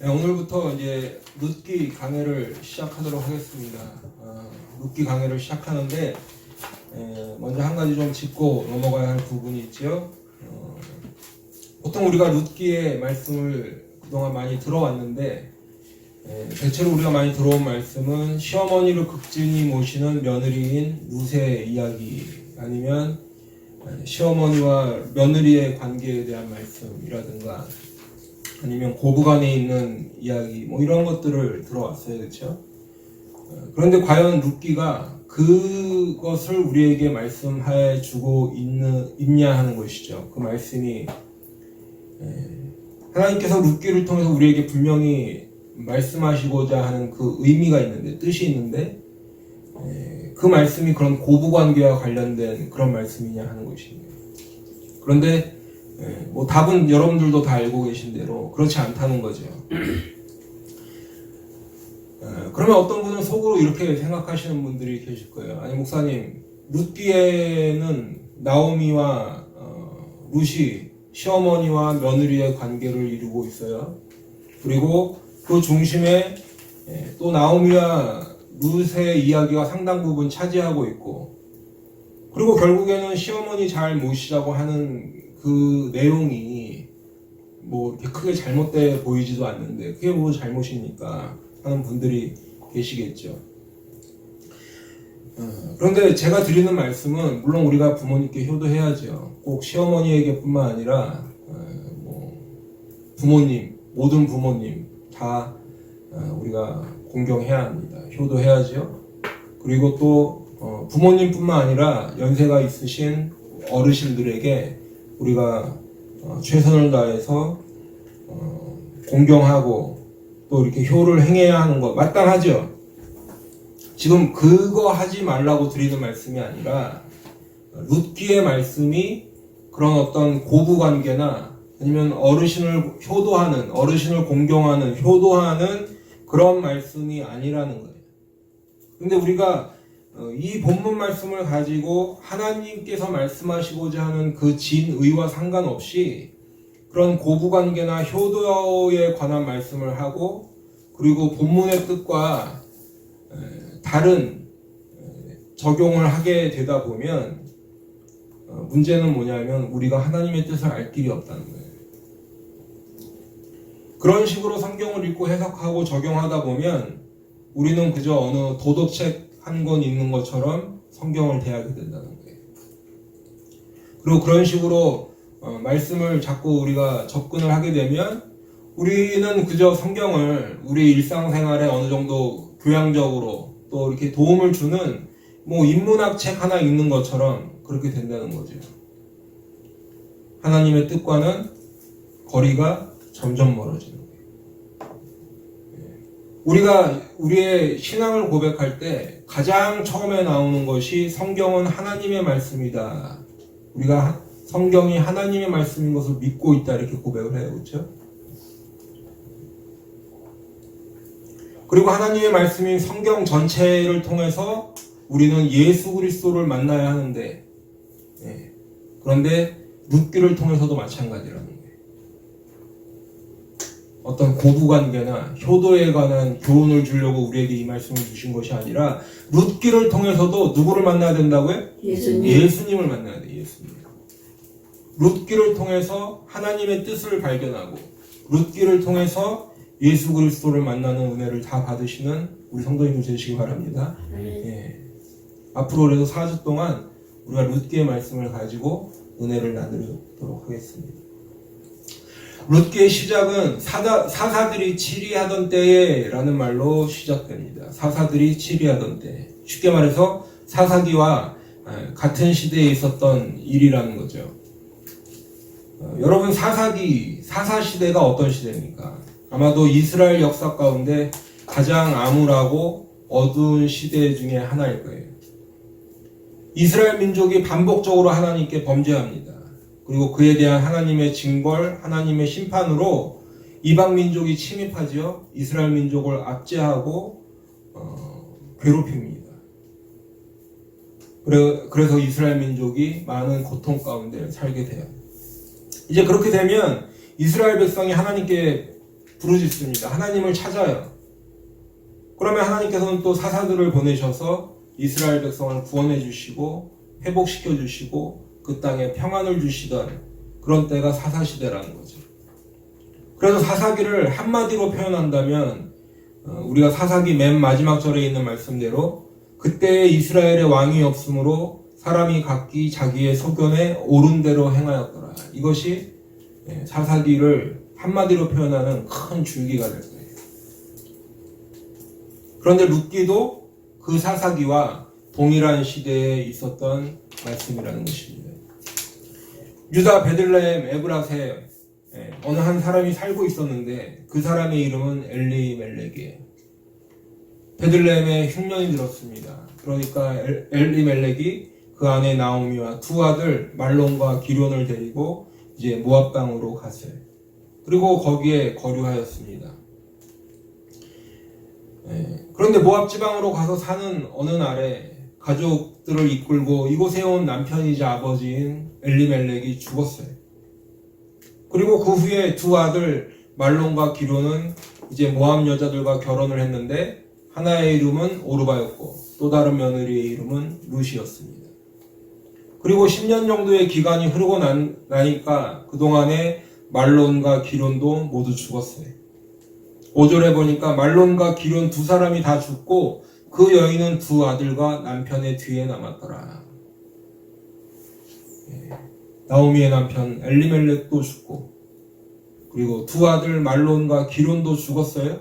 네, 오늘부터 이제 룻기 강해를 시작하도록 하겠습니다. 룻기 강해를 시작하는데 먼저 한 가지 좀 짚고 넘어가야 할 부분이 있죠. 보통 우리가 룻기의 말씀을 그동안 많이 들어왔는데 대체로 우리가 많이 들어온 말씀은 시어머니를 극진히 모시는 며느리인 룻의 이야기, 아니면 시어머니와 며느리의 관계에 대한 말씀이라든가, 아니면 고부간에 있는 이야기, 뭐 이런 것들을 들어왔어요. 그렇죠? 그런데 과연 룻기가 그것을 우리에게 말씀해 주고 있냐 하는 것이죠. 그 말씀이 하나님께서 룻기를 통해서 우리에게 분명히 말씀하시고자 하는 그 의미가 있는데, 뜻이 있는데, 그 말씀이 그런 고부관계와 관련된 그런 말씀이냐 하는 것입니다. 그런데 뭐 답은 여러분들도 다 알고 계신 대로 그렇지 않다는 거죠. 그러면 어떤 분은 속으로 이렇게 생각하시는 분들이 계실 거예요. 아니 목사님, 룻기에는 나오미와 룻이 시어머니와 며느리의 관계를 이루고 있어요. 그리고 그 중심에 또 나오미와 룻의 이야기가 상당 부분 차지하고 있고, 그리고 결국에는 시어머니 잘 모시자고 하는 그 내용이 뭐 이렇게 크게 잘못돼 보이지도 않는데 그게 뭐 잘못입니까 하는 분들이 계시겠죠. 그런데 제가 드리는 말씀은, 물론 우리가 부모님께 효도해야죠. 꼭 시어머니에게 뿐만 아니라 뭐 부모님, 모든 부모님 다 우리가 공경해야 합니다. 효도해야죠. 그리고 또 부모님뿐만 아니라 연세가 있으신 어르신들에게 우리가 최선을 다해서 공경하고 또 이렇게 효를 행해야 하는 것 마땅하죠. 지금 그거 하지 말라고 드리는 말씀이 아니라, 룻기의 말씀이 그런 어떤 고부관계나 아니면 어르신을 효도하는, 어르신을 공경하는, 효도하는 그런 말씀이 아니라는 거예요. 근데 우리가 이 본문 말씀을 가지고 하나님께서 말씀하시고자 하는 그 진의와 상관없이 그런 고부관계나 효도에 관한 말씀을 하고, 그리고 본문의 뜻과 다른 적용을 하게 되다 보면 문제는 뭐냐면 우리가 하나님의 뜻을 알 길이 없다는 거예요. 그런 식으로 성경을 읽고 해석하고 적용하다 보면 우리는 그저 어느 도덕책 한 권 읽는 것처럼 성경을 대하게 된다는 거예요. 그리고 그런 식으로 말씀을 자꾸 우리가 접근을 하게 되면 우리는 그저 성경을 우리 일상생활에 어느 정도 교양적으로 또 이렇게 도움을 주는 뭐 인문학 책 하나 읽는 것처럼 그렇게 된다는 거죠. 하나님의 뜻과는 거리가 점점 멀어지는 거예요. 우리가 우리의 신앙을 고백할 때 가장 처음에 나오는 것이 성경은 하나님의 말씀이다. 우리가 성경이 하나님의 말씀인 것을 믿고 있다, 이렇게 고백을 해요. 그렇죠? 그리고 하나님의 말씀인 성경 전체를 통해서 우리는 예수 그리스도를 만나야 하는데, 그런데 룻기를 통해서도 마찬가지라는 거예요. 어떤 고부관계나 효도에 관한 교훈을 주려고 우리에게 이 말씀을 주신 것이 아니라 룻기를 통해서도 누구를 만나야 된다고요? 예수님을 만나야 돼요. 예수님. 룻기를 통해서 하나님의 뜻을 발견하고, 룻기를 통해서 예수 그리스도를 만나는 은혜를 다 받으시는 우리 성도님들 되시기 바랍니다. 앞으로 그래도 4주 동안 우리가 룻기의 말씀을 가지고 은혜를 나누도록 하겠습니다. 룻기의 시작은 사사들이 치리하던 때에 라는 말로 시작됩니다. 사사들이 치리하던 때. 쉽게 말해서 사사기와 같은 시대에 있었던 일이라는 거죠. 여러분, 사사시대가 어떤 시대입니까? 아마도 이스라엘 역사 가운데 가장 암울하고 어두운 시대 중에 하나일 거예요. 이스라엘 민족이 반복적으로 하나님께 범죄합니다. 그리고 그에 대한 하나님의 징벌, 하나님의 심판으로 이방 민족이 침입하죠. 이스라엘 민족을 압제하고 괴롭힙니다. 그래서 이스라엘 민족이 많은 고통 가운데 살게 돼요. 이제 그렇게 되면 이스라엘 백성이 하나님께 부르짖습니다. 하나님을 찾아요. 그러면 하나님께서는 또 사사들을 보내셔서 이스라엘 백성을 구원해 주시고 회복시켜 주시고 그 땅에 평안을 주시던 그런 때가 사사시대라는 거죠. 그래서 사사기를 한마디로 표현한다면 우리가 사사기 맨 마지막 절에 있는 말씀대로 그때의 이스라엘의 왕이 없으므로 사람이 각기 자기의 소견에 옳은 대로 행하였더라. 이것이 사사기를 한마디로 표현하는 큰 줄기가 될 거예요. 그런데 룻기도 그 사사기와 동일한 시대에 있었던 말씀이라는 것입니다. 유다 베들레헴 에브라스에 어느 한 사람이 살고 있었는데 그 사람의 이름은 엘리멜렉이에요. 베들레헴에 흉년이 들었습니다. 그러니까 엘리멜렉이 그 안에 나오미와 두 아들 말론과 기럨을 데리고 이제 모압 땅으로 갔어요. 그리고 거기에 거류하였습니다. 그런데 모압 지방으로 가서 사는 어느 날에 가족들을 이끌고 이곳에 온 남편이자 아버지인 엘리멜렉이 죽었어요. 그리고 그 후에 두 아들 말론과 기럨은 이제 모압 여자들과 결혼을 했는데 하나의 이름은 오르바였고 또 다른 며느리의 이름은 룻이었습니다. 그리고 10년 정도의 기간이 흐르고 나니까 그동안에 말론과 기럨도 모두 죽었어요. 5절에 보니까 말론과 기럨 두 사람이 다 죽고 그 여인은 두 아들과 남편의 뒤에 남았더라. 나오미의 남편 엘리멜렉도 죽고 그리고 두 아들 말론과 기럨도 죽었어요.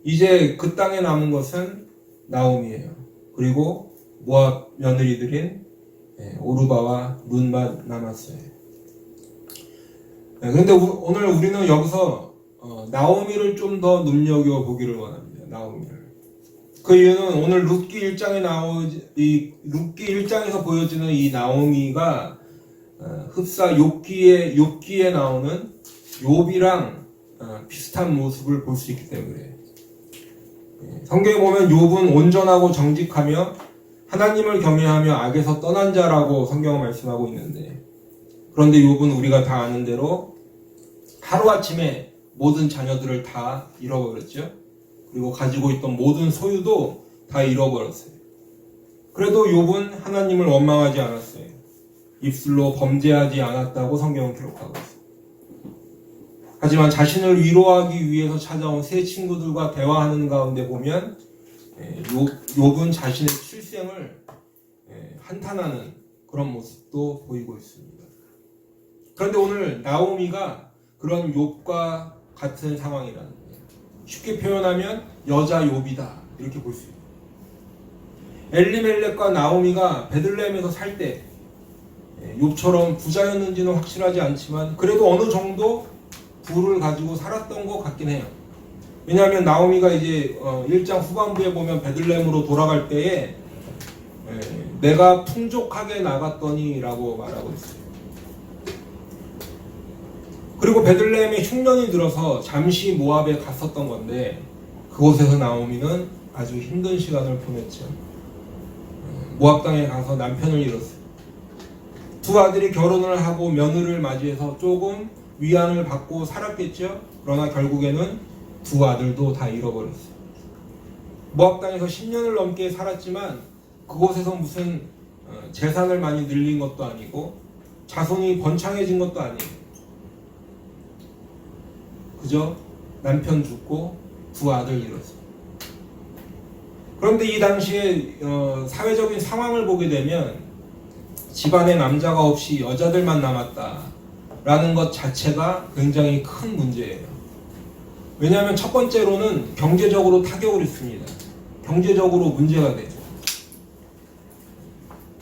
이제 그 땅에 남은 것은 나오미예요. 그리고 모압 며느리들인 오르바와 룻만 남았어요. 그런데 오늘 우리는 여기서 나오미를 좀 더 눈여겨보기를 원합니다. 나오미를. 그 이유는 오늘 룻기 1장에 룻기 1장에서 보여지는 이 나오미가 흡사 욥기에 나오는 욥이랑 비슷한 모습을 볼 수 있기 때문에 성경에 보면 욥은 온전하고 정직하며 하나님을 경외하며 악에서 떠난 자라고 성경은 말씀하고 있는데 그런데 욥은 우리가 다 아는 대로 하루아침에 모든 자녀들을 다 잃어버렸죠. 그리고 가지고 있던 모든 소유도 다 잃어버렸어요. 그래도 욥은 하나님을 원망하지 않았어요. 입술로 범죄하지 않았다고 성경은 기록하고 있어요. 하지만 자신을 위로하기 위해서 찾아온 세 친구들과 대화하는 가운데 보면 욥은 자신의 출생을 한탄하는 그런 모습도 보이고 있습니다. 그런데 오늘 나오미가 그런 욥과 같은 상황이라는 거예요. 쉽게 표현하면 여자 욥이다 이렇게 볼 수 있어요. 엘리멜렉과 나오미가 베들레헴에서 살 때 욥처럼 부자였는지는 확실하지 않지만 그래도 어느 정도 부를 가지고 살았던 것 같긴 해요. 왜냐하면 나오미가 이제 1장 후반부에 보면 베들레헴으로 돌아갈 때에 내가 풍족하게 나갔더니 라고 말하고 있어요. 그리고 베들레헴에 흉년이 들어서 잠시 모압에 갔었던 건데 그곳에서 나오미는 아주 힘든 시간을 보냈죠. 모압 땅에 가서 남편을 잃었어요. 두 아들이 결혼을 하고 며느리를 맞이해서 조금 위안을 받고 살았겠죠. 그러나 결국에는 두 아들도 다 잃어버렸어요. 모압 땅에서 10년을 넘게 살았지만 그곳에서 무슨 재산을 많이 늘린 것도 아니고 자손이 번창해진 것도 아니에요. 그저 남편 죽고 두 아들 잃었어요. 그런데 이 당시에 사회적인 상황을 보게 되면 집안에 남자가 없이 여자들만 남았다라는 것 자체가 굉장히 큰 문제예요. 왜냐하면 첫 번째로는 경제적으로 타격을 입습니다. 경제적으로 문제가 돼요.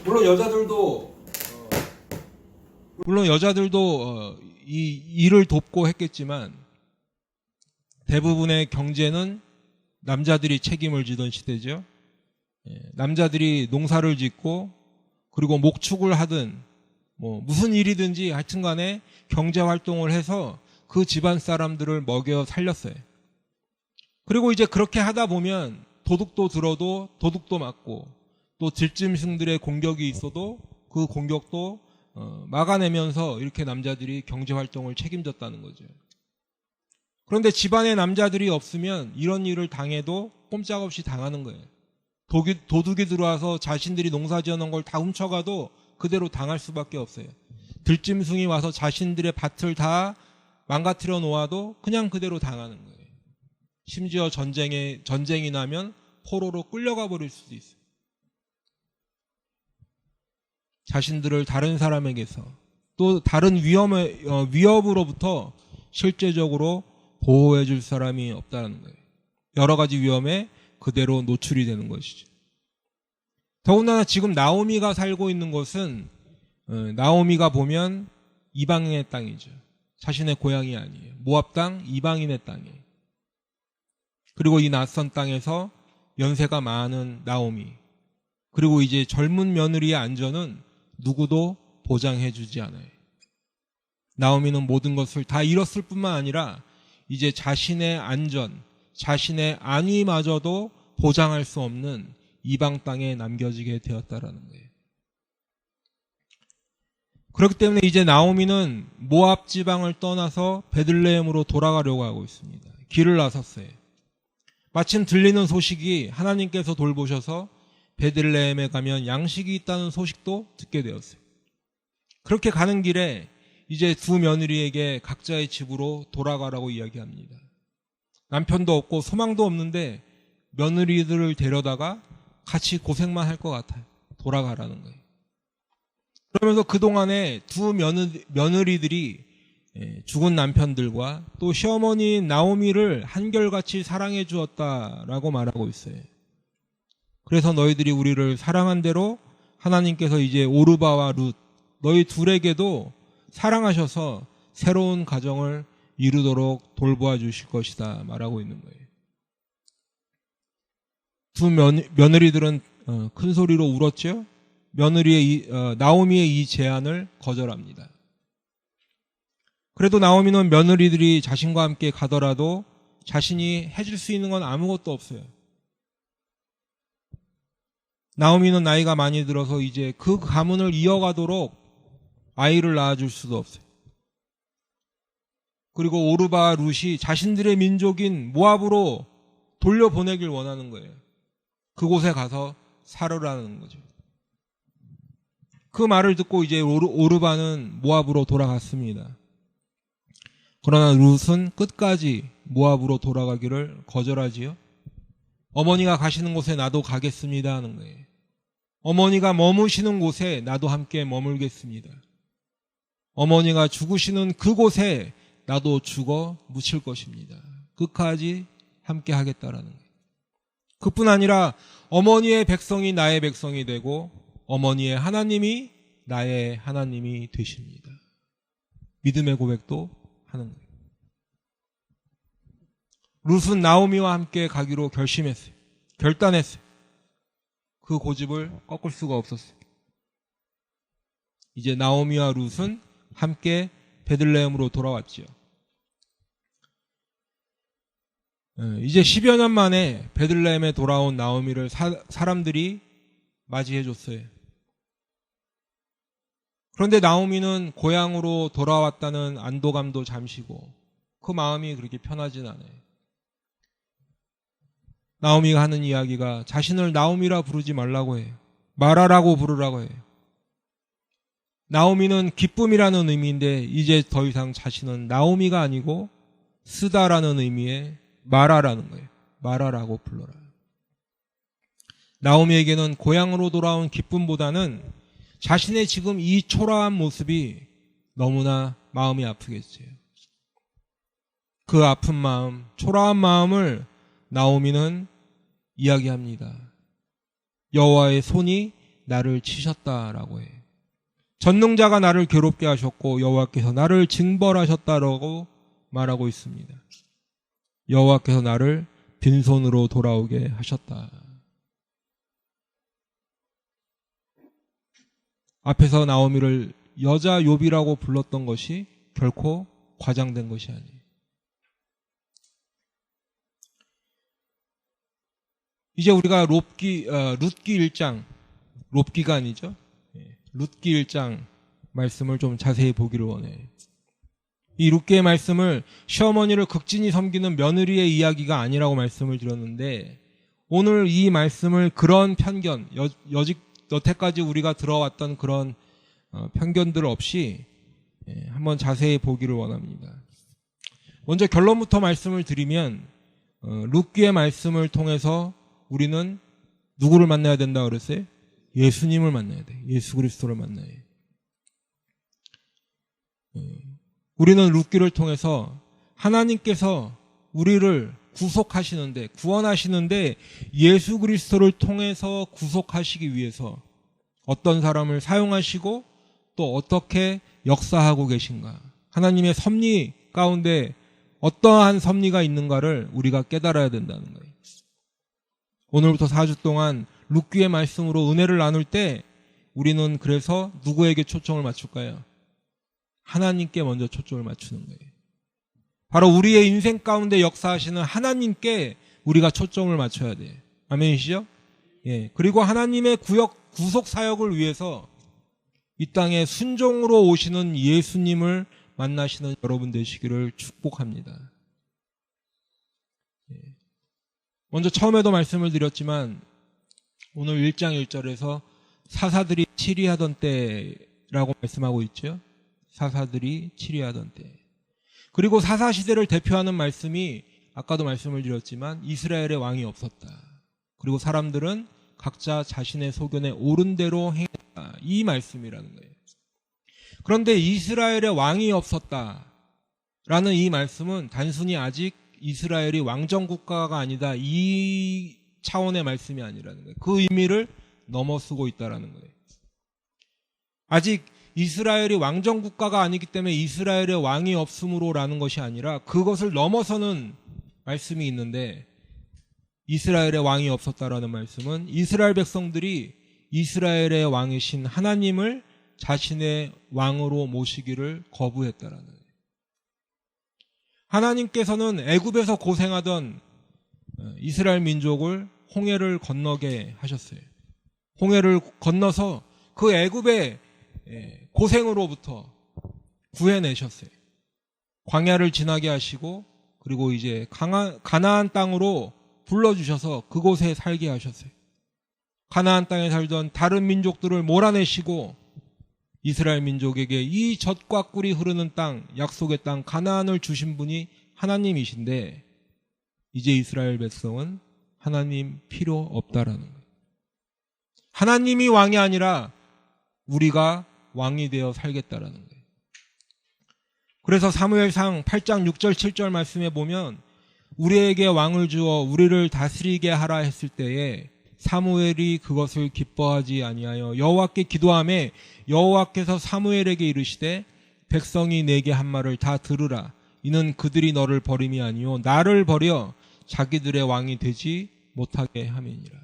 물론 여자들도 이 일을 돕고 했겠지만 대부분의 경제는 남자들이 책임을 지던 시대죠. 남자들이 농사를 짓고 그리고 목축을 하든 무슨 일이든지 하여튼간에 경제 활동을 해서 그 집안 사람들을 먹여 살렸어요. 그리고 이제 그렇게 하다 보면 도둑도 들어도 도둑도 맞고 또 들짐승들의 공격이 있어도 그 공격도 막아내면서 이렇게 남자들이 경제 활동을 책임졌다는 거죠. 그런데 집안에 남자들이 없으면 이런 일을 당해도 꼼짝없이 당하는 거예요. 도둑이 들어와서 자신들이 농사 지어놓은 걸 다 훔쳐가도 그대로 당할 수밖에 없어요. 들짐승이 와서 자신들의 밭을 다 망가뜨려 놓아도 그냥 그대로 당하는 거예요. 심지어 전쟁이 나면 포로로 끌려가 버릴 수도 있어요. 자신들을 다른 사람에게서 또 다른 위협으로부터 실제적으로 보호해 줄 사람이 없다는 거예요. 여러 가지 위험에 그대로 노출이 되는 것이죠. 더군다나 지금 나오미가 살고 있는 곳은 나오미가 보면 이방인의 땅이죠. 자신의 고향이 아니에요. 모압 땅, 이방인의 땅이에요. 그리고 이 낯선 땅에서 연세가 많은 나오미, 그리고 이제 젊은 며느리의 안전은 누구도 보장해 주지 않아요. 나오미는 모든 것을 다 잃었을 뿐만 아니라 이제 자신의 안전, 자신의 안위마저도 보장할 수 없는 이방 땅에 남겨지게 되었다라는 거예요. 그렇기 때문에 이제 나오미는 모압 지방을 떠나서 베들레헴으로 돌아가려고 하고 있습니다. 길을 나섰어요. 마침 들리는 소식이 하나님께서 돌보셔서 베들레헴에 가면 양식이 있다는 소식도 듣게 되었어요. 그렇게 가는 길에 이제 두 며느리에게 각자의 집으로 돌아가라고 이야기합니다. 남편도 없고 소망도 없는데 며느리들을 데려다가 같이 고생만 할 것 같아요. 돌아가라는 거예요. 그러면서 그동안에 두 며느리들이 죽은 남편들과 또 시어머니인 나오미를 한결같이 사랑해 주었다라고 말하고 있어요. 그래서 너희들이 우리를 사랑한 대로 하나님께서 이제 오르바와 룻 너희 둘에게도 사랑하셔서 새로운 가정을 이루도록 돌보아 주실 것이다 말하고 있는 거예요. 두 며느리들은 큰 소리로 울었죠. 나오미의 이 제안을 거절합니다. 그래도 나오미는 며느리들이 자신과 함께 가더라도 자신이 해줄 수 있는 건 아무것도 없어요. 나오미는 나이가 많이 들어서 이제 그 가문을 이어가도록 아이를 낳아줄 수도 없어요. 그리고 오르바와 룻이 자신들의 민족인 모압으로 돌려보내길 원하는 거예요. 그곳에 가서 살으라는 거죠. 그 말을 듣고 이제 오르바는 모압으로 돌아갔습니다. 그러나 룻은 끝까지 모압으로 돌아가기를 거절하지요. 어머니가 가시는 곳에 나도 가겠습니다 하는 거예요. 어머니가 머무시는 곳에 나도 함께 머물겠습니다. 어머니가 죽으시는 그곳에 나도 죽어 묻힐 것입니다. 끝까지 함께 하겠다라는 거예요. 그뿐 아니라 어머니의 백성이 나의 백성이 되고 어머니의 하나님이 나의 하나님이 되십니다. 믿음의 고백도 하는 거예요. 룻은 나오미와 함께 가기로 결심했어요. 결단했어요. 그 고집을 꺾을 수가 없었어요. 이제 나오미와 룻은 함께 베들레헴으로 돌아왔지요. 이제 10여 년 만에 베들레헴에 돌아온 나오미를 사람들이 맞이해 줬어요. 그런데 나오미는 고향으로 돌아왔다는 안도감도 잠시고 그 마음이 그렇게 편하진 않아요. 나오미가 하는 이야기가 자신을 나오미라 부르지 말라고 해요. 마라라고 부르라고 해요. 나오미는 기쁨이라는 의미인데 이제 더 이상 자신은 나오미가 아니고 쓰다라는 의미의 마라라는 거예요. 마라라고 불러라. 나오미에게는 고향으로 돌아온 기쁨보다는 자신의 지금 이 초라한 모습이 너무나 마음이 아프겠어요. 그 아픈 마음, 초라한 마음을 나오미는 이야기합니다. 여호와의 손이 나를 치셨다라고 해요. 전능자가 나를 괴롭게 하셨고 여호와께서 나를 징벌하셨다라고 말하고 있습니다. 여호와께서 나를 빈손으로 돌아오게 하셨다. 앞에서 나오미를 여자 욥이라고 불렀던 것이 결코 과장된 것이 아니에요. 이제 우리가 룻기 1장, 욥기가 아니죠. 룻기 1장 말씀을 좀 자세히 보기를 원해요. 이 룻기의 말씀을 시어머니를 극진히 섬기는 며느리의 이야기가 아니라고 말씀을 드렸는데, 오늘 이 말씀을 그런 편견, 여태까지 우리가 들어왔던 그런 편견들 없이 한번 자세히 보기를 원합니다. 먼저 결론부터 말씀을 드리면, 룻기의 말씀을 통해서 우리는 누구를 만나야 된다고 그랬어요? 예수님을 만나야 돼. 예수 그리스도를 만나야 해. 우리는 룻기를 통해서 하나님께서 우리를 구속하시는데, 구원하시는데 예수 그리스도를 통해서 구속하시기 위해서 어떤 사람을 사용하시고 또 어떻게 역사하고 계신가, 하나님의 섭리 가운데 어떠한 섭리가 있는가를 우리가 깨달아야 된다는 거예요. 오늘부터 4주 동안 룻기의 말씀으로 은혜를 나눌 때 우리는 그래서 누구에게 초점을 맞출까요? 하나님께 먼저 초점을 맞추는 거예요. 바로 우리의 인생 가운데 역사하시는 하나님께 우리가 초점을 맞춰야 돼요. 아멘이시죠? 예. 그리고 하나님의 구속 사역을 위해서 이 땅에 순종으로 오시는 예수님을 만나시는 여러분 되시기를 축복합니다. 예. 먼저 처음에도 말씀을 드렸지만 오늘 1장 1절에서 사사들이 치리하던 때라고 말씀하고 있죠. 사사들이 치리하던 때. 그리고 사사시대를 대표하는 말씀이 아까도 말씀을 드렸지만 이스라엘의 왕이 없었다. 그리고 사람들은 각자 자신의 소견에 옳은 대로 행했다. 이 말씀이라는 거예요. 그런데 이스라엘의 왕이 없었다라는 이 말씀은 단순히 아직 이스라엘이 왕정국가가 아니다, 이 차원의 말씀이 아니라는 거예요. 그 의미를 넘어서고 있다는 거예요. 아직 이스라엘이 왕정국가가 아니기 때문에 이스라엘의 왕이 없음으로라는 것이 아니라 그것을 넘어서는 말씀이 있는데, 이스라엘의 왕이 없었다라는 말씀은 이스라엘 백성들이 이스라엘의 왕이신 하나님을 자신의 왕으로 모시기를 거부했다라는 거예요. 하나님께서는 애굽에서 고생하던 이스라엘 민족을 홍해를 건너게 하셨어요. 홍해를 건너서 그 애굽의 고생으로부터 구해내셨어요. 광야를 지나게 하시고 그리고 이제 가나안 땅으로 불러주셔서 그곳에 살게 하셨어요. 가나안 땅에 살던 다른 민족들을 몰아내시고 이스라엘 민족에게 이 젖과 꿀이 흐르는 땅, 약속의 땅 가나안을 주신 분이 하나님이신데, 이제 이스라엘 백성은 하나님 필요 없다라는 거예요. 하나님이 왕이 아니라 우리가 왕이 되어 살겠다라는 거예요. 그래서 사무엘상 8장 6절 7절 말씀에 보면 우리에게 왕을 주어 우리를 다스리게 하라 했을 때에 사무엘이 그것을 기뻐하지 아니하여 여호와께 기도하매 여호와께서 사무엘에게 이르시되 백성이 내게 한 말을 다 들으라. 이는 그들이 너를 버림이 아니요 나를 버려 자기들의 왕이 되지 못하게 함이니라.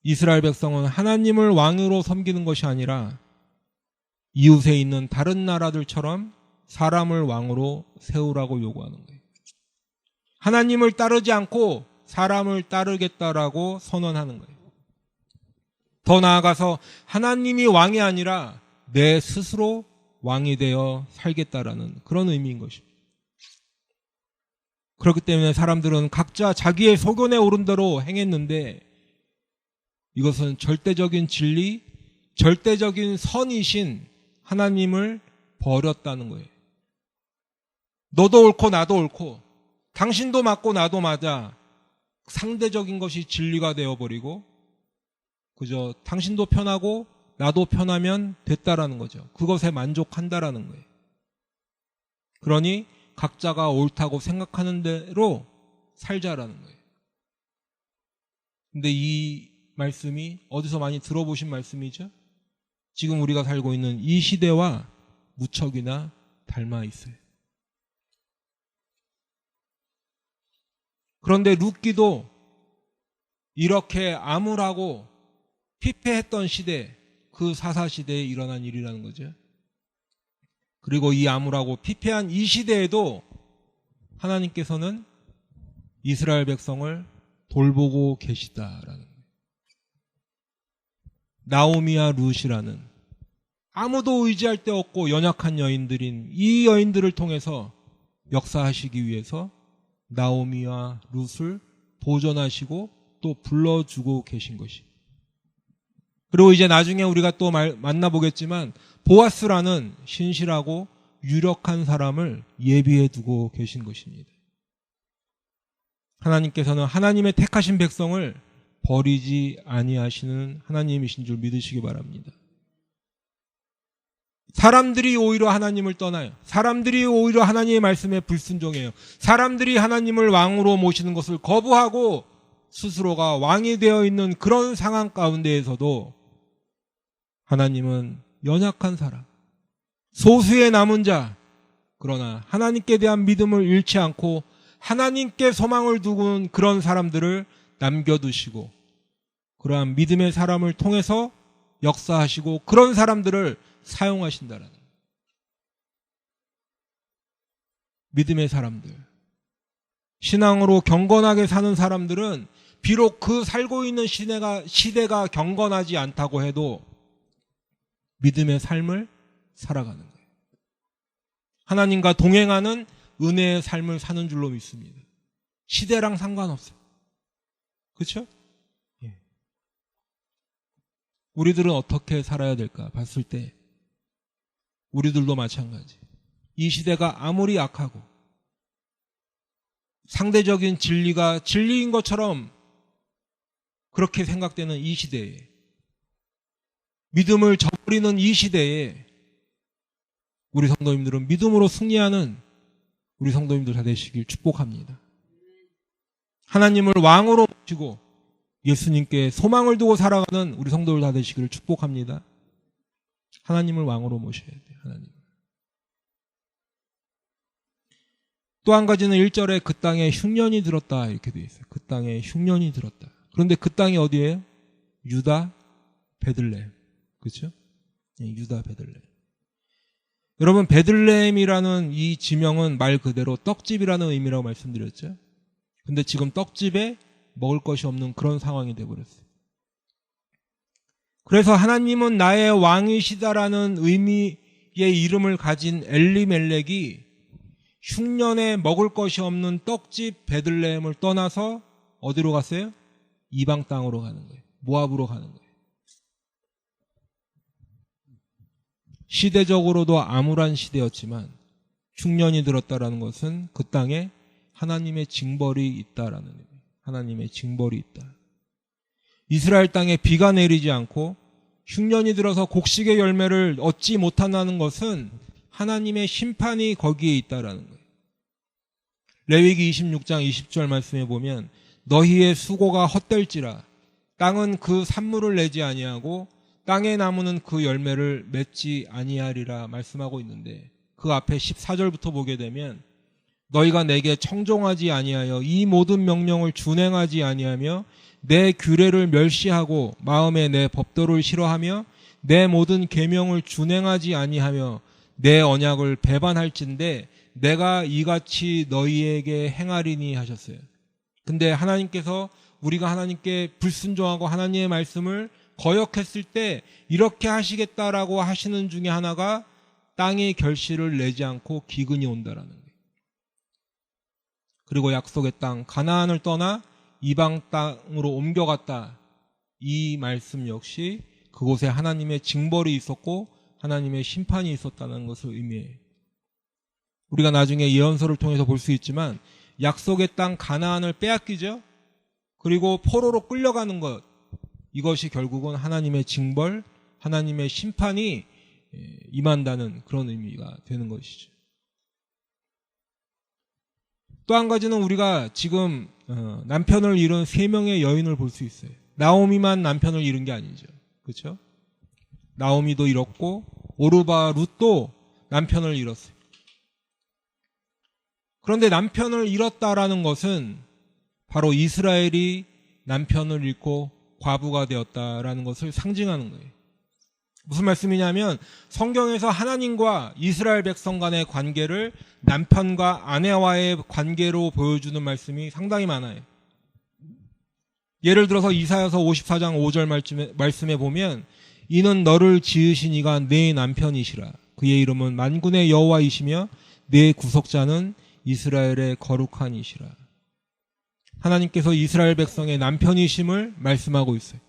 이스라엘 백성은 하나님을 왕으로 섬기는 것이 아니라 이웃에 있는 다른 나라들처럼 사람을 왕으로 세우라고 요구하는 거예요. 하나님을 따르지 않고 사람을 따르겠다라고 선언하는 거예요. 더 나아가서 하나님이 왕이 아니라 내 스스로 왕이 되어 살겠다라는 그런 의미인 것입니다. 그렇기 때문에 사람들은 각자 자기의 소견에 오른 대로 행했는데, 이것은 절대적인 진리, 절대적인 선이신 하나님을 버렸다는 거예요. 너도 옳고 나도 옳고 당신도 맞고 나도 맞아, 상대적인 것이 진리가 되어버리고 그저 당신도 편하고 나도 편하면 됐다라는 거죠. 그것에 만족한다라는 거예요. 그러니 각자가 옳다고 생각하는 대로 살자라는 거예요. 근데 이 말씀이 어디서 많이 들어보신 말씀이죠? 지금 우리가 살고 있는 이 시대와 무척이나 닮아 있어요. 그런데 룻기도 이렇게 암울하고 피폐했던 시대, 그 사사시대에 일어난 일이라는 거죠. 그리고 이 암울하고 피폐한 이 시대에도 하나님께서는 이스라엘 백성을 돌보고 계시다라는 거예요. 나오미와 룻이라는 아무도 의지할 데 없고 연약한 여인들인 이 여인들을 통해서 역사하시기 위해서 나오미와 룻을 보존하시고 또 불러주고 계신 것이. 그리고 이제 나중에 우리가 또 만나보겠지만 보아스라는 신실하고 유력한 사람을 예비해 두고 계신 것입니다. 하나님께서는 하나님의 택하신 백성을 버리지 아니하시는 하나님이신 줄 믿으시기 바랍니다. 사람들이 오히려 하나님을 떠나요. 사람들이 오히려 하나님의 말씀에 불순종해요. 사람들이 하나님을 왕으로 모시는 것을 거부하고 스스로가 왕이 되어 있는 그런 상황 가운데에서도 하나님은 연약한 사람, 소수의 남은 자, 그러나 하나님께 대한 믿음을 잃지 않고 하나님께 소망을 두고 그런 사람들을 남겨두시고 그러한 믿음의 사람을 통해서 역사하시고 그런 사람들을 사용하신다라는 거예요. 믿음의 사람들, 신앙으로 경건하게 사는 사람들은 비록 그 살고 있는 시대가 경건하지 않다고 해도 믿음의 삶을 살아가는 거예요. 하나님과 동행하는 은혜의 삶을 사는 줄로 믿습니다. 시대랑 상관없어요. 그렇죠? 예. 우리들은 어떻게 살아야 될까 봤을 때 우리들도 마찬가지. 이 시대가 아무리 악하고 상대적인 진리가 진리인 것처럼 그렇게 생각되는 이 시대에, 믿음을 저버리는 이 시대에 우리 성도님들은 믿음으로 승리하는 우리 성도님들 다 되시길 축복합니다. 하나님을 왕으로 모시고 예수님께 소망을 두고 살아가는 우리 성도들 다 되시기를 축복합니다. 하나님을 왕으로 모셔야 돼요. 하나님. 또 한 가지는 1절에 그 땅에 흉년이 들었다 이렇게 되어 있어요. 그 땅에 흉년이 들었다. 그런데 그 땅이 어디예요? 유다 베들레헴. 그렇죠? 네, 유다 베들레헴. 여러분, 베들레헴이라는 이 지명은 말 그대로 떡집이라는 의미라고 말씀드렸죠. 근데 지금 떡집에 먹을 것이 없는 그런 상황이 되어버렸어요. 그래서 하나님은 나의 왕이시다라는 의미의 이름을 가진 엘리멜렉이 흉년에 먹을 것이 없는 떡집 베들레헴을 떠나서 어디로 갔어요? 이방 땅으로 가는 거예요. 모압으로 가는 거예요. 시대적으로도 암울한 시대였지만 흉년이 들었다라는 것은 그 땅에 하나님의 징벌이 있다라는 의미. 하나님의 징벌이 있다. 이스라엘 땅에 비가 내리지 않고 흉년이 들어서 곡식의 열매를 얻지 못한다는 것은 하나님의 심판이 거기에 있다라는 거예요. 레위기 26장 20절 말씀에 보면 너희의 수고가 헛될지라 땅은 그 산물을 내지 아니하고 땅의 나무는 그 열매를 맺지 아니하리라 말씀하고 있는데 그 앞에 14절부터 보게 되면 너희가 내게 청종하지 아니하여 이 모든 명령을 준행하지 아니하며 내 규례를 멸시하고 마음에 내 법도를 싫어하며 내 모든 계명을 준행하지 아니하며 내 언약을 배반할진대 내가 이같이 너희에게 행하리니 하셨어요. 근데 하나님께서 우리가 하나님께 불순종하고 하나님의 말씀을 거역했을 때 이렇게 하시겠다라고 하시는 중에 하나가 땅의 결실을 내지 않고 기근이 온다라는 거예요. 그리고 약속의 땅 가나안을 떠나 이방 땅으로 옮겨갔다. 이 말씀 역시 그곳에 하나님의 징벌이 있었고 하나님의 심판이 있었다는 것을 의미해요. 우리가 나중에 예언서를 통해서 볼 수 있지만 약속의 땅 가나안을 빼앗기죠. 그리고 포로로 끌려가는 것, 이것이 결국은 하나님의 징벌, 하나님의 심판이 임한다는 그런 의미가 되는 것이죠. 또 한 가지는 우리가 지금 남편을 잃은 3명의 여인을 볼 수 있어요. 나오미만 남편을 잃은 게 아니죠. 그렇죠? 나오미도 잃었고 오르바 룻도 남편을 잃었어요. 그런데 남편을 잃었다라는 것은 바로 이스라엘이 남편을 잃고 과부가 되었다라는 것을 상징하는 거예요. 무슨 말씀이냐면 성경에서 하나님과 이스라엘 백성 간의 관계를 남편과 아내와의 관계로 보여주는 말씀이 상당히 많아요. 예를 들어서 이사야서 54장 5절 말씀에 보면 이는 너를 지으신 이가 내 남편이시라. 그의 이름은 만군의 여호와이시며 내 구속자는 이스라엘의 거룩한 이시라. 하나님께서 이스라엘 백성의 남편이심을 말씀하고 있어요.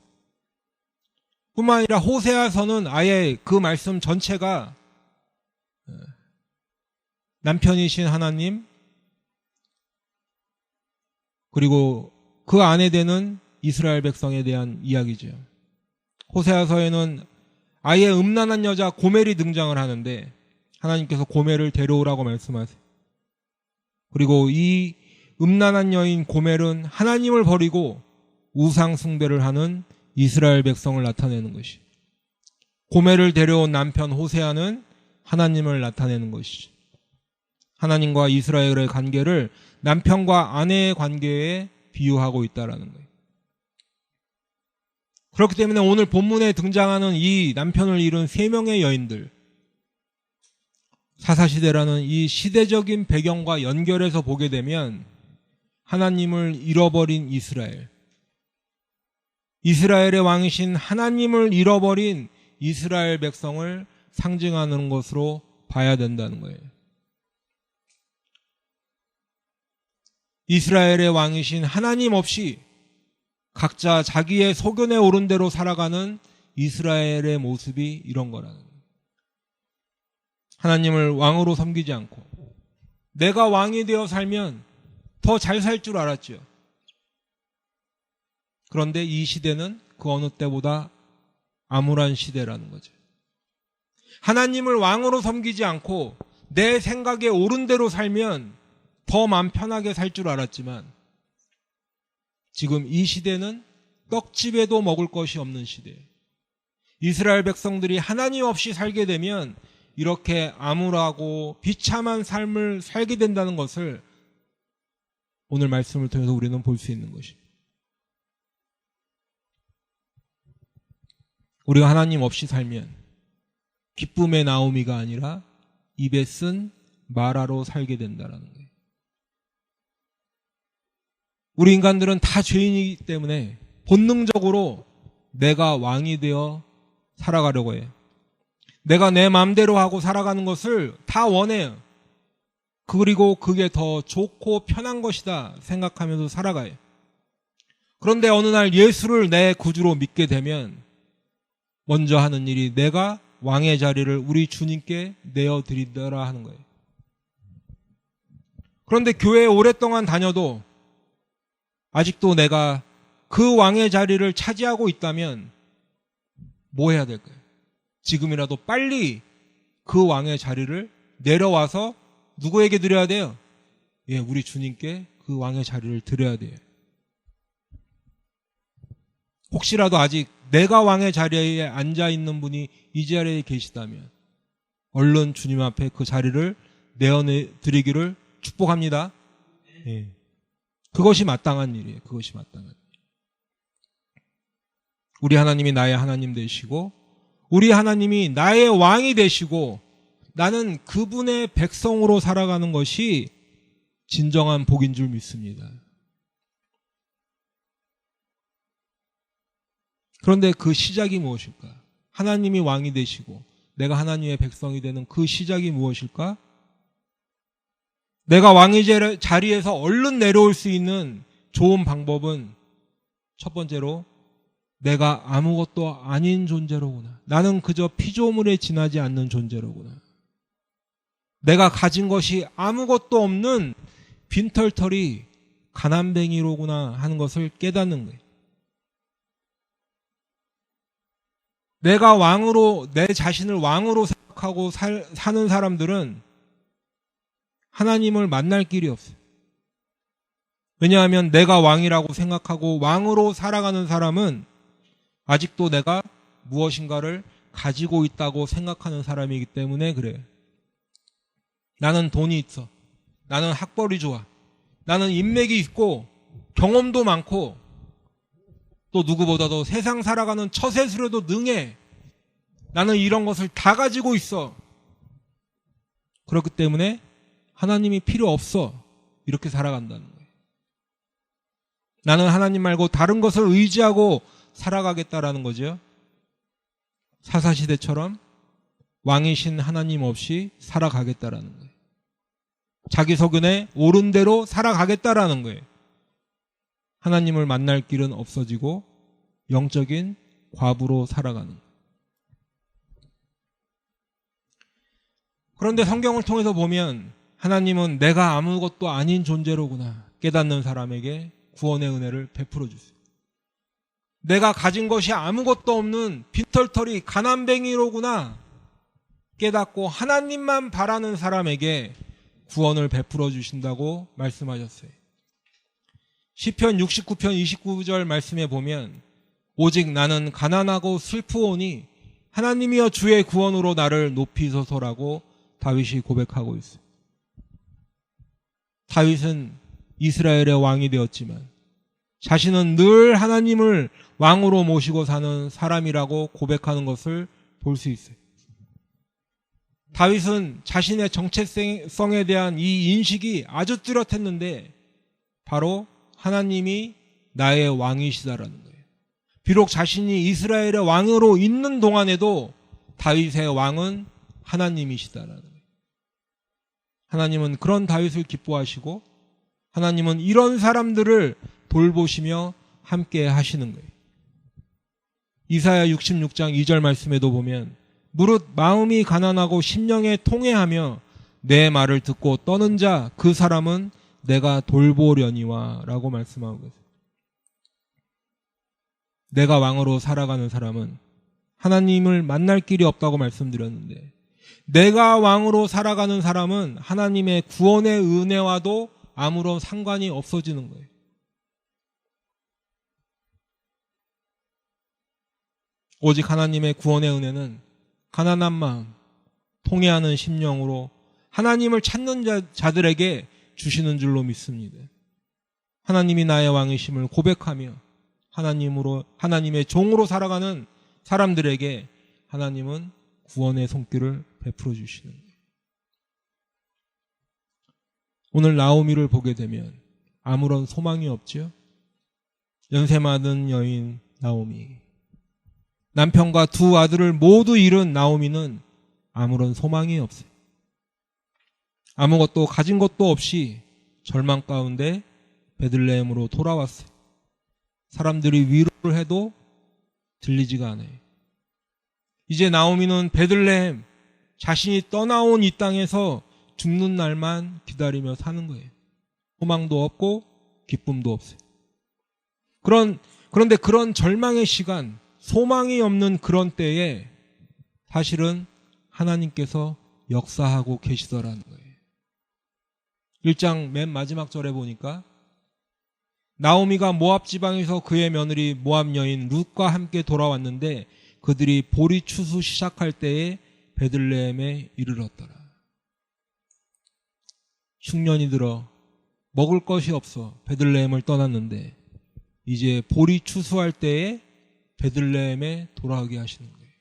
뿐만 아니라 호세아서는 아예 그 말씀 전체가 남편이신 하나님, 그리고 그 안에 되는 이스라엘 백성에 대한 이야기죠. 호세아서에는 아예 음란한 여자 고멜이 등장을 하는데 하나님께서 고멜을 데려오라고 말씀하세요. 그리고 이 음란한 여인 고멜은 하나님을 버리고 우상 숭배를 하는 이스라엘 백성을 나타내는 것이, 고멜을 데려온 남편 호세아는 하나님을 나타내는 것이죠. 하나님과 이스라엘의 관계를 남편과 아내의 관계에 비유하고 있다라는 거예요. 그렇기 때문에 오늘 본문에 등장하는 이 남편을 잃은 세 명의 여인들, 사사시대라는 이 시대적인 배경과 연결해서 보게 되면 하나님을 잃어버린 이스라엘, 이스라엘의 왕이신 하나님을 잃어버린 이스라엘 백성을 상징하는 것으로 봐야 된다는 거예요. 이스라엘의 왕이신 하나님 없이 각자 자기의 소견에 오른 대로 살아가는 이스라엘의 모습이 이런 거라는 거예요. 하나님을 왕으로 섬기지 않고 내가 왕이 되어 살면 더 잘 살 줄 알았죠. 그런데 이 시대는 그 어느 때보다 암울한 시대라는 거죠. 하나님을 왕으로 섬기지 않고 내 생각에 옳은 대로 살면 더 마음 편하게 살 줄 알았지만 지금 이 시대는 떡집에도 먹을 것이 없는 시대. 이스라엘 백성들이 하나님 없이 살게 되면 이렇게 암울하고 비참한 삶을 살게 된다는 것을 오늘 말씀을 통해서 우리는 볼 수 있는 것입니다. 우리가 하나님 없이 살면 기쁨의 나오미가 아니라 입에 쓴 마라로 살게 된다는 거예요. 우리 인간들은 다 죄인이기 때문에 본능적으로 내가 왕이 되어 살아가려고 해요. 내가 내 마음대로 하고 살아가는 것을 다 원해요. 그리고 그게 더 좋고 편한 것이다 생각하면서 살아가요. 그런데 어느 날 예수를 내 구주로 믿게 되면 먼저 하는 일이 내가 왕의 자리를 우리 주님께 내어드리더라 하는 거예요. 그런데 교회에 오랫동안 다녀도 아직도 내가 그 왕의 자리를 차지하고 있다면 뭐 해야 될까요? 지금이라도 빨리 그 왕의 자리를 내려와서 누구에게 드려야 돼요? 예, 우리 주님께 그 왕의 자리를 드려야 돼요. 혹시라도 아직 내가 왕의 자리에 앉아 있는 분이 이 자리에 계시다면 얼른 주님 앞에 그 자리를 내어드리기를 축복합니다. 예. 그것이 마땅한 일이에요. 그것이 마땅한 일. 우리 하나님이 나의 하나님 되시고 우리 하나님이 나의 왕이 되시고 나는 그분의 백성으로 살아가는 것이 진정한 복인 줄 믿습니다. 그런데 그 시작이 무엇일까? 하나님이 왕이 되시고 내가 하나님의 백성이 되는 그 시작이 무엇일까? 내가 왕의 자리에서 얼른 내려올 수 있는 좋은 방법은 첫 번째로 내가 아무것도 아닌 존재로구나. 나는 그저 피조물에 지나지 않는 존재로구나. 내가 가진 것이 아무것도 없는 빈털터리 가난뱅이로구나 하는 것을 깨닫는 거예요. 내가 왕으로, 내 자신을 왕으로 생각하고 사는 사람들은 하나님을 만날 길이 없어요. 왜냐하면 내가 왕이라고 생각하고 왕으로 살아가는 사람은 아직도 내가 무엇인가를 가지고 있다고 생각하는 사람이기 때문에 그래요. 나는 돈이 있어. 나는 학벌이 좋아. 나는 인맥이 있고 경험도 많고 또 누구보다도 세상 살아가는 처세술에도 능해. 나는 이런 것을 다 가지고 있어. 그렇기 때문에 하나님이 필요 없어. 이렇게 살아간다는 거예요. 나는 하나님 말고 다른 것을 의지하고 살아가겠다라는 거죠. 사사시대처럼 왕이신 하나님 없이 살아가겠다라는 거예요. 자기 소견에 옳은 대로 살아가겠다라는 거예요. 하나님을 만날 길은 없어지고 영적인 과부로 살아가는 거예요. 그런데 성경을 통해서 보면 하나님은 내가 아무것도 아닌 존재로구나 깨닫는 사람에게 구원의 은혜를 베풀어 주세요. 내가 가진 것이 아무것도 없는 빈털터리 가난뱅이로구나 깨닫고 하나님만 바라는 사람에게 구원을 베풀어 주신다고 말씀하셨어요. 시편 69편 29절 말씀에 보면 오직 나는 가난하고 슬프오니 하나님이여 주의 구원으로 나를 높이소서라고 다윗이 고백하고 있어요. 다윗은 이스라엘의 왕이 되었지만 자신은 늘 하나님을 왕으로 모시고 사는 사람이라고 고백하는 것을 볼 수 있어요. 다윗은 자신의 정체성에 대한 이 인식이 아주 뚜렷했는데 바로 하나님이 나의 왕이시다라는 거예요. 비록 자신이 이스라엘의 왕으로 있는 동안에도 다윗의 왕은 하나님이시다라는 거예요. 하나님은 그런 다윗을 기뻐하시고 하나님은 이런 사람들을 돌보시며 함께 하시는 거예요. 이사야 66장 2절 말씀에도 보면 무릇 마음이 가난하고 심령에 통회하며 내 말을 듣고 떠는 자 그 사람은 내가 돌보려니와 라고 말씀하고 계세요. 내가 왕으로 살아가는 사람은 하나님을 만날 길이 없다고 말씀드렸는데 내가 왕으로 살아가는 사람은 하나님의 구원의 은혜와도 아무런 상관이 없어지는 거예요. 오직 하나님의 구원의 은혜는 가난한 마음, 통회하는 심령으로 하나님을 찾는 자들에게 주시는 줄로 믿습니다. 하나님이 나의 왕이심을 고백하며 하나님의 종으로 살아가는 사람들에게 하나님은 구원의 손길을 베풀어 주시는 거예요. 오늘 나오미를 보게 되면 아무런 소망이 없죠. 연세 많은 여인 나오미. 남편과 두 아들을 모두 잃은 나오미는 아무런 소망이 없어요. 아무것도 가진 것도 없이 절망 가운데 베들레헴으로 돌아왔어요. 사람들이 위로를 해도 들리지가 않아요. 이제 나오미는 베들레헴, 자신이 떠나온 이 땅에서 죽는 날만 기다리며 사는 거예요. 소망도 없고 기쁨도 없어요. 그런데 그런 절망의 시간, 소망이 없는 그런 때에 사실은 하나님께서 역사하고 계시더라는 거예요. 1장 맨 마지막 절에 보니까 나오미가 모압 지방에서 그의 며느리 모압 여인 룻과 함께 돌아왔는데 그들이 보리 추수 시작할 때에 베들레헴에 이르렀더라. 흉년이 들어 먹을 것이 없어 베들레헴을 떠났는데 이제 보리 추수할 때에 베들레헴에 돌아오게 하시는 거예요.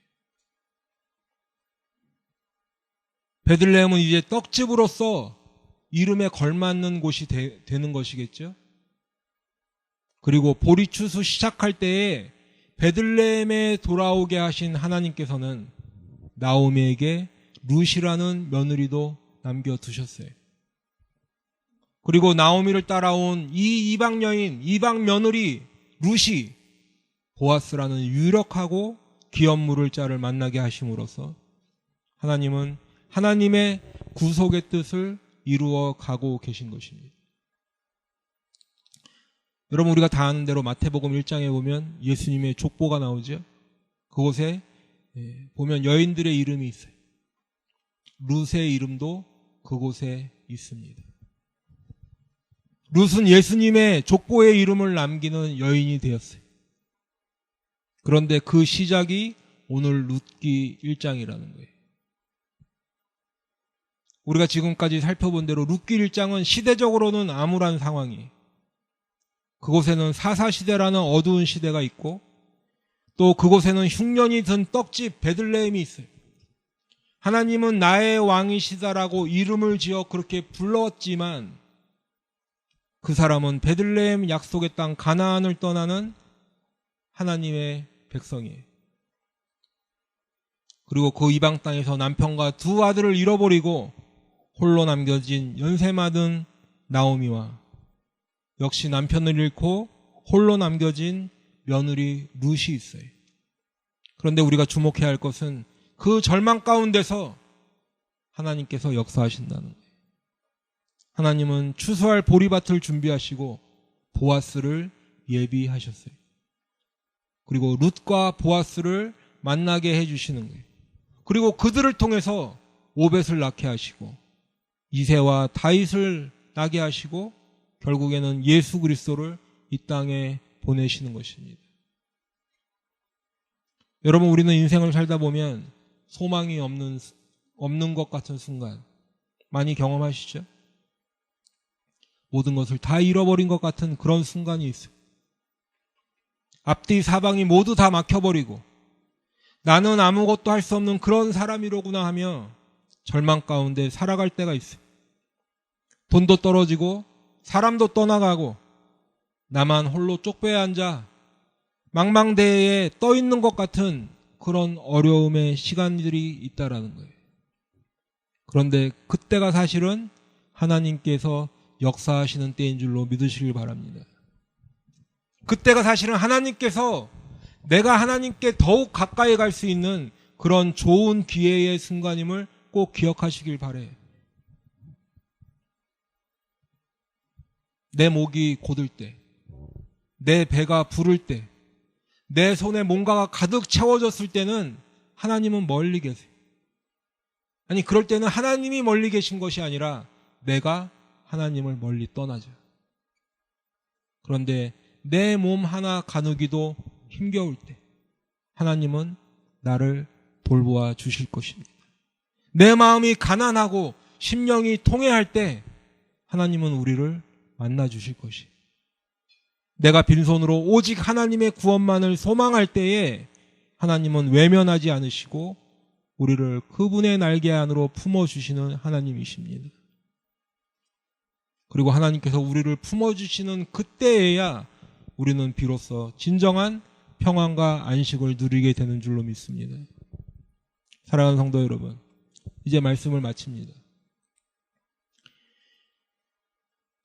베들레헴은 이제 떡집으로서 이름에 걸맞는 곳이 되는 것이겠죠. 그리고 보리 추수 시작할 때에 베들레헴에 돌아오게 하신 하나님께서는 나오미에게 룻이라는 며느리도 남겨두셨어요. 그리고 나오미를 따라온 이 이방 여인, 이방 며느리 룻이 보아스라는 유력하고 기업물을 자를 만나게 하심으로써 하나님은 하나님의 구속의 뜻을 이루어 가고 계신 것입니다. 여러분, 우리가 다 아는 대로 마태복음 1장에 보면 예수님의 족보가 나오죠. 그곳에 보면 여인들의 이름이 있어요. 룻의 이름도 그곳에 있습니다. 룻은 예수님의 족보의 이름을 남기는 여인이 되었어요. 그런데 그 시작이 오늘 룻기 1장이라는 거예요. 우리가 지금까지 살펴본 대로 룻기 1장은 시대적으로는 암울한 상황이에요. 그곳에는 사사시대라는 어두운 시대가 있고 또 그곳에는 흉년이 든 떡집 베들레헴이 있어요. 하나님은 나의 왕이시다라고 이름을 지어 그렇게 불렀지만 그 사람은 베들레헴 약속의 땅 가나안을 떠나는 하나님의 백성이에요. 그리고 그 이방 땅에서 남편과 두 아들을 잃어버리고 홀로 남겨진 연세 많은 나오미와 역시 남편을 잃고 홀로 남겨진 며느리 룻이 있어요. 그런데 우리가 주목해야 할 것은 그 절망 가운데서 하나님께서 역사하신다는 거예요. 하나님은 추수할 보리밭을 준비하시고 보아스를 예비하셨어요. 그리고 룻과 보아스를 만나게 해주시는 거예요. 그리고 그들을 통해서 오벳을 낳게 하시고 이새와 다윗을 나게 하시고 결국에는 예수 그리스도를 이 땅에 보내시는 것입니다. 여러분, 우리는 인생을 살다 보면 소망이 없는 것 같은 순간 많이 경험하시죠? 모든 것을 다 잃어버린 것 같은 그런 순간이 있어요. 앞뒤 사방이 모두 다 막혀버리고 나는 아무것도 할 수 없는 그런 사람이로구나 하며 절망 가운데 살아갈 때가 있어요. 돈도 떨어지고 사람도 떠나가고 나만 홀로 쪽배에 앉아 망망대해에 떠 있는 것 같은 그런 어려움의 시간들이 있다라는 거예요. 그런데 그때가 사실은 하나님께서 역사하시는 때인 줄로 믿으시길 바랍니다. 그때가 사실은 하나님께서 내가 하나님께 더욱 가까이 갈 수 있는 그런 좋은 기회의 순간임을 꼭 기억하시길 바래요. 내 목이 곧을 때, 내 배가 부를 때, 내 손에 뭔가가 가득 채워졌을 때는 하나님은 멀리 계세요. 아니, 그럴 때는 하나님이 멀리 계신 것이 아니라 내가 하나님을 멀리 떠나죠. 그런데 내 몸 하나 가누기도 힘겨울 때 하나님은 나를 돌보아 주실 것입니다. 내 마음이 가난하고 심령이 통회할 때 하나님은 우리를 만나 주실 것이에요. 내가 빈손으로 오직 하나님의 구원만을 소망할 때에 하나님은 외면하지 않으시고 우리를 그분의 날개 안으로 품어주시는 하나님이십니다. 그리고 하나님께서 우리를 품어주시는 그때에야 우리는 비로소 진정한 평안과 안식을 누리게 되는 줄로 믿습니다. 사랑하는 성도 여러분, 이제 말씀을 마칩니다.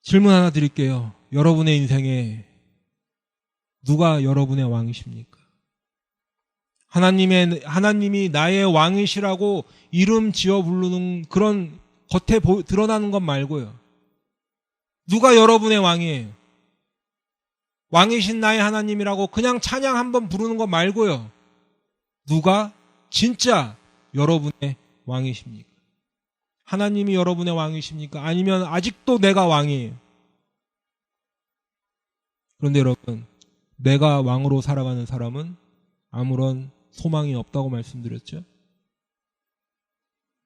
질문 하나 드릴게요. 여러분의 인생에 누가 여러분의 왕이십니까? 하나님이 나의 왕이시라고 이름 지어 부르는 그런 겉에 드러나는 것 말고요. 누가 여러분의 왕이에요? 왕이신 나의 하나님이라고 그냥 찬양 한번 부르는 것 말고요. 누가 진짜 여러분의 왕이십니까? 하나님이 여러분의 왕이십니까? 아니면 아직도 내가 왕이에요? 그런데 여러분, 내가 왕으로 살아가는 사람은 아무런 소망이 없다고 말씀드렸죠.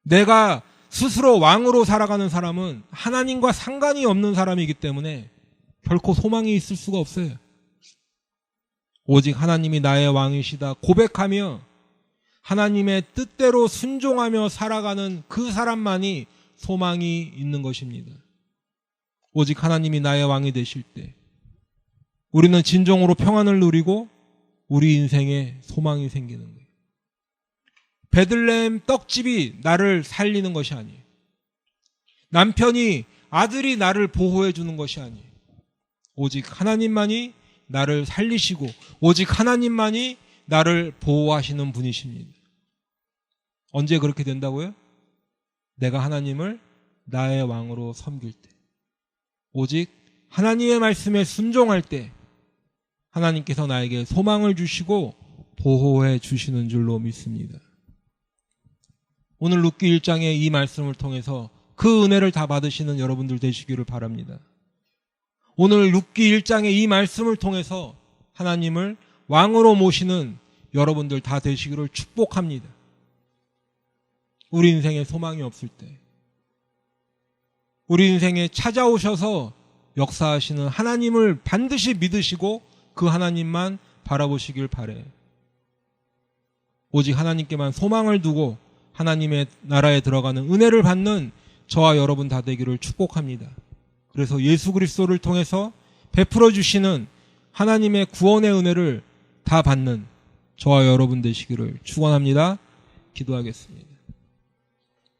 내가 스스로 왕으로 살아가는 사람은 하나님과 상관이 없는 사람이기 때문에 결코 소망이 있을 수가 없어요. 오직 하나님이 나의 왕이시다 고백하며 하나님의 뜻대로 순종하며 살아가는 그 사람만이 소망이 있는 것입니다. 오직 하나님이 나의 왕이 되실 때 우리는 진정으로 평안을 누리고 우리 인생에 소망이 생기는 거예요. 베들레헴 떡집이 나를 살리는 것이 아니에요. 남편이 아들이 나를 보호해 주는 것이 아니에요. 오직 하나님만이 나를 살리시고 오직 하나님만이 나를 보호하시는 분이십니다. 언제 그렇게 된다고요? 내가 하나님을 나의 왕으로 섬길 때, 오직 하나님의 말씀에 순종할 때 하나님께서 나에게 소망을 주시고 보호해 주시는 줄로 믿습니다. 오늘 룻기 1장의 이 말씀을 통해서 그 은혜를 다 받으시는 여러분들 되시기를 바랍니다. 오늘 룻기 1장의 이 말씀을 통해서 하나님을 왕으로 모시는 여러분들 다 되시기를 축복합니다. 우리 인생에 소망이 없을 때, 우리 인생에 찾아오셔서 역사하시는 하나님을 반드시 믿으시고 그 하나님만 바라보시길 바래요. 오직 하나님께만 소망을 두고 하나님의 나라에 들어가는 은혜를 받는 저와 여러분 다 되기를 축복합니다. 그래서 예수 그리스도를 통해서 베풀어 주시는 하나님의 구원의 은혜를 다 받는 저와 여러분 되시기를 축원합니다. 기도하겠습니다.